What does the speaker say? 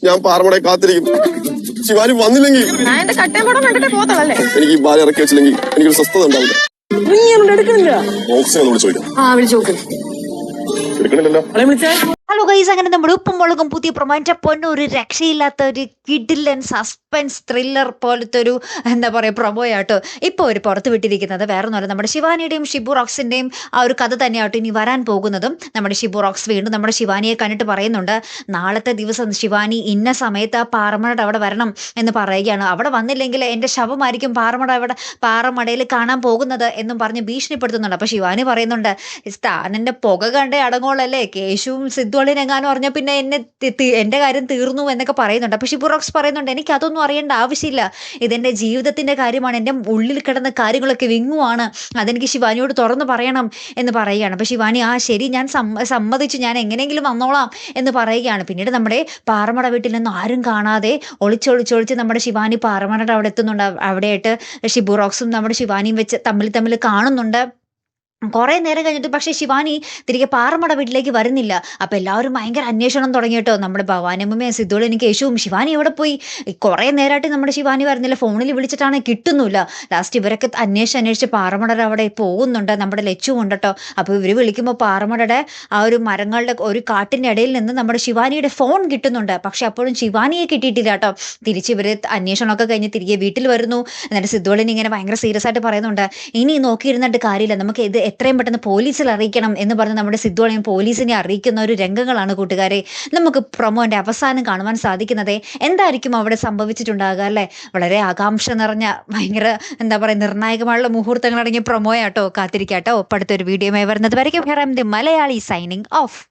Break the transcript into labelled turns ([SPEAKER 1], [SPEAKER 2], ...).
[SPEAKER 1] ഞാൻ പാറമടയെ കാത്തിരിക്കും. ശിവാനി വന്നില്ലെങ്കിൽ എനിക്ക് ഈ ബാല ഇറക്കി വെച്ചില്ലെങ്കിൽ എനിക്കൊരു സ്വസ്ഥത ഉണ്ടാവില്ല. ബോക്സിനെ ചോദിക്കാം. എടുക്കണില്ലല്ലോ.
[SPEAKER 2] ഹലോ ഗൈസ്, അങ്ങനെ നമ്മുടെ ഉപ്പും മുളകും പുതിയ പ്രൊമോന്റെ പൊന്നു ഒരു രക്ഷയില്ലാത്ത ഒരു കിഡിലൻ സസ്പെൻസ് ത്രില്ലർ പോലത്തെ ഒരു എന്താ പറയുക പ്രൊമോയാട്ടോ ഇപ്പോൾ ഒരു പുറത്ത് വിട്ടിരിക്കുന്നത്. വേറെ ഒന്നുമല്ല, നമ്മുടെ ശിവാനിയുടെയും ഷിബു റോക്സിന്റെയും ആ ഒരു കഥ തന്നെയാട്ടോ ഇനി വരാൻ പോകുന്നതും. നമ്മുടെ ഷിബു റോക്സ് വീണ്ടും നമ്മുടെ ശിവാനിയെ കണ്ടിട്ട് പറയുന്നുണ്ട്, നാളത്തെ ദിവസം ശിവാനി ഇന്ന സമയത്ത് ആ പാറമടയുടെ അവിടെ വരണം എന്ന് പറയുകയാണ്. അവിടെ വന്നില്ലെങ്കിൽ എൻ്റെ ശവമായിരിക്കും പാറമടയിൽ കാണാൻ പോകുന്നത് എന്നും പറഞ്ഞ് ഭീഷണിപ്പെടുത്തുന്നുണ്ട്. അപ്പോൾ ശിവാനി പറയുന്നുണ്ട്, സ്ഥാനന്റെ പുക കണ്ടേ അടങ്ങോളല്ലേ, കേശുവും സിദ്ധുവളിനെങ്ങാനും പറഞ്ഞാൽ പിന്നെ എൻ്റെ കാര്യം തീർന്നു എന്നൊക്കെ പറയുന്നുണ്ട്. അപ്പോൾ ഷിബു റോക്സ് പറയുന്നുണ്ട്, എനിക്ക് അതൊന്നും അറിയേണ്ട ആവശ്യമില്ല, ഇതെൻ്റെ ജീവിതത്തിൻ്റെ കാര്യമാണ്, എൻ്റെ ഉള്ളിൽ കിടന്ന കാര്യങ്ങളൊക്കെ വിങ്ങുവാണ്, അതെനിക്ക് ശിവാനിയോട് തുറന്ന് പറയണം എന്ന് പറയുകയാണ്. അപ്പോൾ ശിവാനി ശരി, ഞാൻ സമ്മതിച്ചു, ഞാൻ എങ്ങനെയെങ്കിലും വന്നോളാം എന്ന് പറയുകയാണ്. പിന്നീട് നമ്മുടെ പാറമട വീട്ടിൽ നിന്നും ആരും കാണാതെ ഒളിച്ചൊളിച്ചൊളിച്ച് നമ്മുടെ ശിവാനി പാറമടയുടെ അവിടെ എത്തുന്നുണ്ട്. അവിടെയായിട്ട് ഷിബു റോക്സും നമ്മുടെ ശിവാനിയും വെച്ച് തമ്മിൽ കാണുന്നുണ്ട്. കുറേ നേരം കഴിഞ്ഞിട്ട് പക്ഷേ ശിവാനി തിരികെ പാറമട വീട്ടിലേക്ക് വരുന്നില്ല. അപ്പോൾ എല്ലാവരും ഭയങ്കര അന്വേഷണം തുടങ്ങി കേട്ടോ. നമ്മുടെ ഭവാനമ്മയും സിദ്ധുവിനും കേശുവും ശിവാനി എവിടെ പോയി, കുറേ നേരമായിട്ട് നമ്മുടെ ശിവാനി വരുന്നില്ല, ഫോണിൽ വിളിച്ചിട്ടാണ് കിട്ടുന്നില്ല. ലാസ്റ്റ് ഇവരൊക്കെ അന്വേഷിച്ച് പാറമടയുടെ അവിടെ പോകുന്നുണ്ട്. നമ്മുടെ ലച്ചു ഉണ്ട് കേട്ടോ. അപ്പോൾ ഇവർ വിളിക്കുമ്പോൾ പാറമടയുടെ ആ ഒരു മരങ്ങളുടെ ഒരു കാട്ടിൻ്റെ ഇടയിൽ നിന്ന് നമ്മുടെ ശിവാനിയുടെ ഫോൺ കിട്ടുന്നുണ്ട്. പക്ഷെ അപ്പോഴും ശിവാനിയെ കിട്ടിയിട്ടില്ല കേട്ടോ. തിരിച്ച് ഇവർ അന്വേഷണമൊക്കെ കഴിഞ്ഞ് തിരികെ വീട്ടിൽ വരുന്നു. എന്നിട്ട് സിദ്ധുവിനെ ഇങ്ങനെ ഭയങ്കര സീരിയസ് ആയിട്ട് പറയുന്നുണ്ട്, ഇനി നോക്കിയിരുന്നിട്ട് കാര്യമില്ല, നമുക്ക് ഇത് എത്രയും പെട്ടെന്ന് പോലീസിൽ അറിയിക്കണം എന്ന് പറഞ്ഞ് നമ്മുടെ സിദ്ധുവളിയും പോലീസിനെ അറിയിക്കുന്ന ഒരു രംഗങ്ങളാണ് കൂട്ടുകാരെ നമുക്ക് പ്രൊമോന്റെ അവസാനം കാണുവാൻ സാധിക്കുന്നത്. എന്തായിരിക്കും അവിടെ സംഭവിച്ചിട്ടുണ്ടാകുക അല്ലേ? വളരെ ആകാംക്ഷ നിറഞ്ഞ ഭയങ്കര എന്താ പറയുക നിർണായകമായുള്ള മുഹൂർത്തങ്ങൾ അടങ്ങിയ പ്രൊമോയാട്ടോ. കാത്തിരിക്കാട്ടോ. അടുത്തൊരു വീഡിയോയുമായി വരുന്നത് വരയ്ക്കും. Malayali signing off.